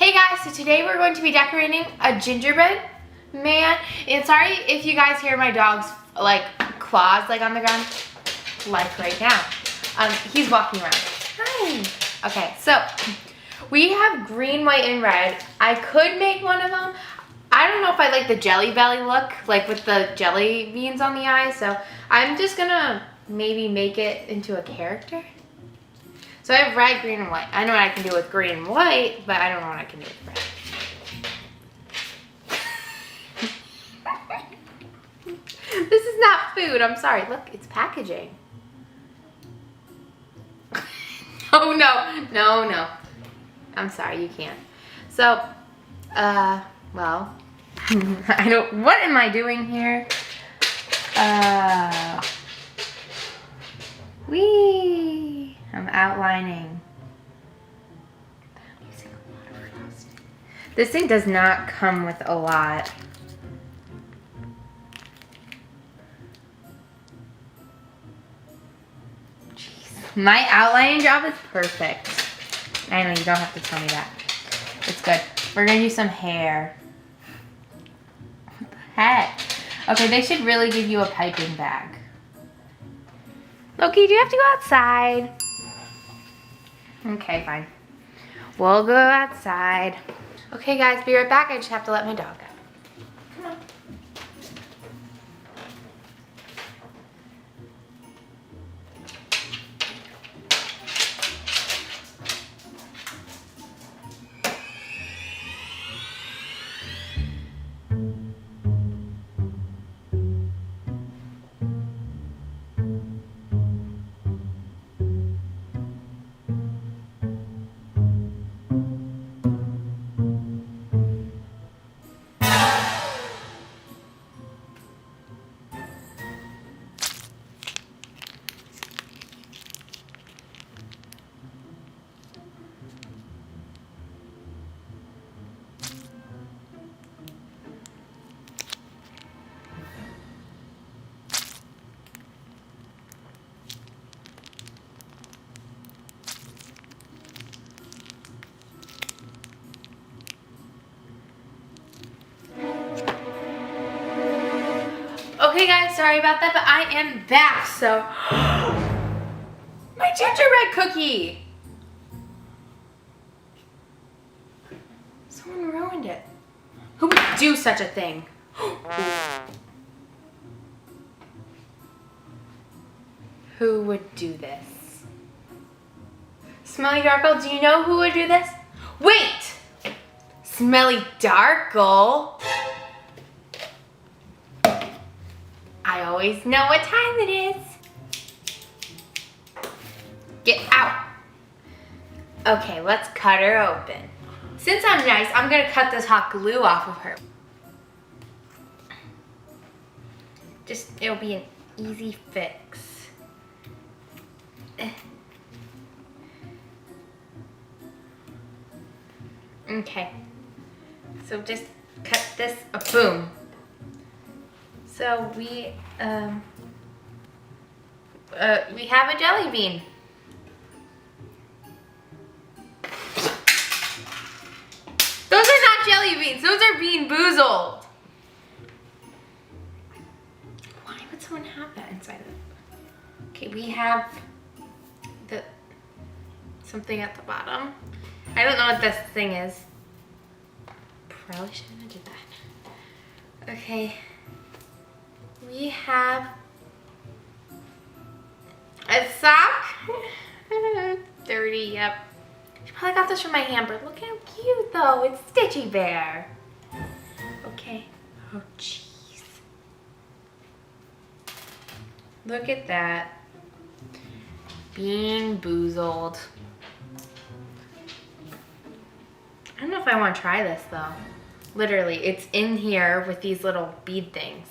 Hey guys, so today we're going to be decorating a gingerbread man. And sorry if you guys hear my dog's like claws like on the ground, like right now. He's walking around. Hi. Okay, so we have green, white, and red. I could make one of them. I don't know if I like the jelly belly look, like with the jelly beans on the eyes. So I'm just gonna maybe make it into a character. So I have red, green, and white. I know what I can do with green and white, but I don't know what I can do with red. This is not food, I'm sorry. Look, it's packaging. Oh no. I'm sorry, you can't. So, well, I don't, what am I doing here? I'm outlining. I'm using a lot of frosting. This thing does not come with a lot. Jeez. My outlining job is perfect. I know, you don't have to tell me that. It's good. We're gonna do some hair. What the heck? Okay, they should really give you a piping bag. Loki, do you have to go outside? Okay, fine. We'll go outside. Okay, guys, be right back. I just have to let my dog out. Come on. Okay guys, sorry about that, but I am back, so. My gingerbread cookie! Someone ruined it. Who would do such a thing? Who would do this? Smellie Darkle, do you know who would do this? Wait! Smellie Darkle? I always know what time it is. Get out. Okay, let's cut her open. Since I'm nice, I'm gonna cut this hot glue off of her. It'll be an easy fix. Okay, so just cut this, boom. So we have a jelly bean. Those are not jelly beans, those are bean boozled. Why would someone have that inside of it? Okay, we have something at the bottom. I don't know what this thing is. Probably shouldn't have did that. Okay. We have a sock. Dirty, yep. She probably got this from my hamper. Look how cute though. It's Stitchy Bear. Okay. Oh jeez. Look at that. Bean boozled. I don't know if I want to try this though. Literally, it's in here with these little bead things.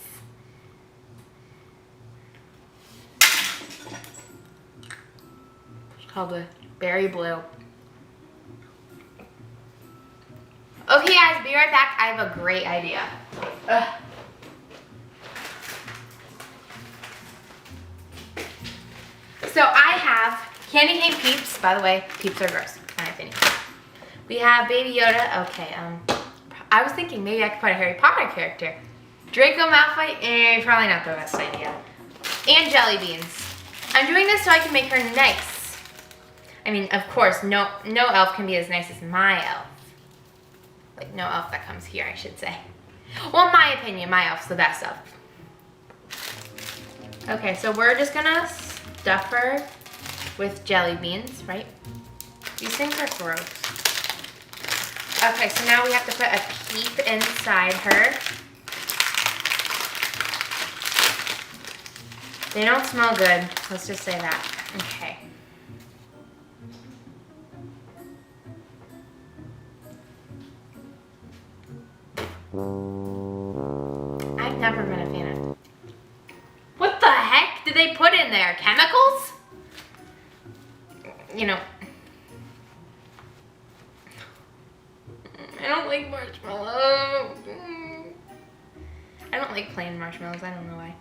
Called a berry blue. Okay guys, be right back. I have a great idea. So I have candy cane peeps. By the way, peeps are gross. My opinion. We have Baby Yoda. Okay, I was thinking maybe I could put a Harry Potter character. Draco Malfoy, probably not the best idea. And jelly beans. I'm doing this so I can make her nice. I mean, of course, no elf can be as nice as my elf. Like, no elf that comes here, I should say. Well, in my opinion, my elf's the best elf. Okay, so we're just gonna stuff her with jelly beans, right? These things are gross. Okay, so now we have to put a peep inside her. They don't smell good, let's just say that. Okay. I've never been a fan of. What the heck did they put in there? Chemicals? You know. I don't like marshmallows. I don't like plain marshmallows, I don't know why.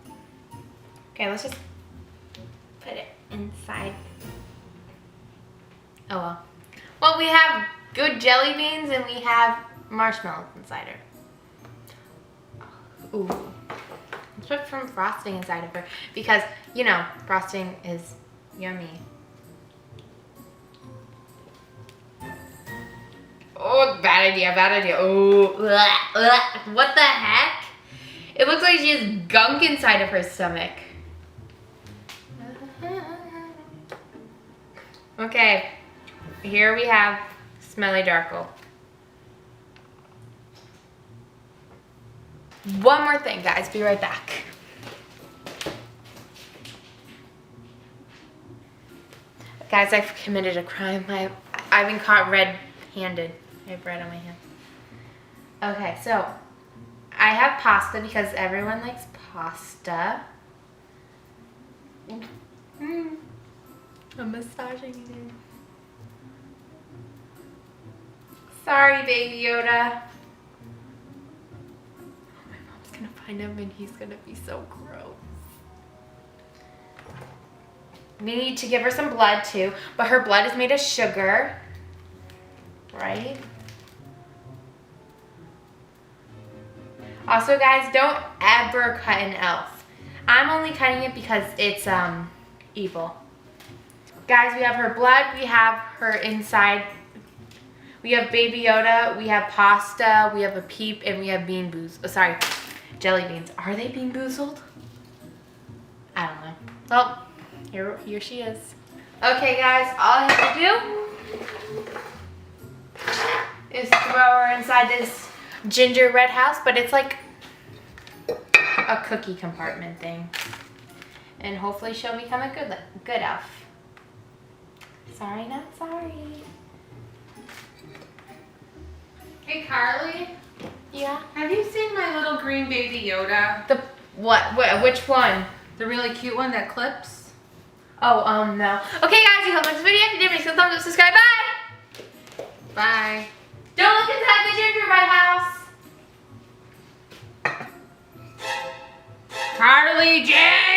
Okay, let's just put it inside. Oh well. Well, we have good jelly beans and we have marshmallows inside her. Ooh. Let's put some frosting inside of her because, you know, frosting is yummy. Oh, bad idea, bad idea. Oh, what the heck? It looks like she has gunk inside of her stomach. Okay, here we have Smellie Darkle. One more thing, guys. Be right back. Guys, I've committed a crime. I've been caught red-handed. I have bread on my hand. Okay, so I have pasta because everyone likes pasta. I'm massaging it. Sorry, Baby Yoda. My mom's gonna find him and he's gonna be so gross. We need to give her some blood too, but her blood is made of sugar, right? Also, guys, don't ever cut an elf. I'm only cutting it because it's evil. Guys, we have her blood, we have her inside. We have Baby Yoda, we have pasta, we have a peep, and we have bean boozled. Oh, sorry, jelly beans. Are they bean boozled? I don't know. Well, here she is. Okay, guys, all I have to do is throw her inside this gingerbread house, but it's like a cookie compartment thing. And hopefully she'll become a good elf. Sorry, not sorry. Hey, Carly. Yeah? Have you seen my little green Baby Yoda? The what? Which one? The really cute one that clips? Oh, no. Okay, guys, you hope this video. If you did, make sure to thumbs up, subscribe. Bye! Bye. Don't look inside the gingerbread house. Carly J!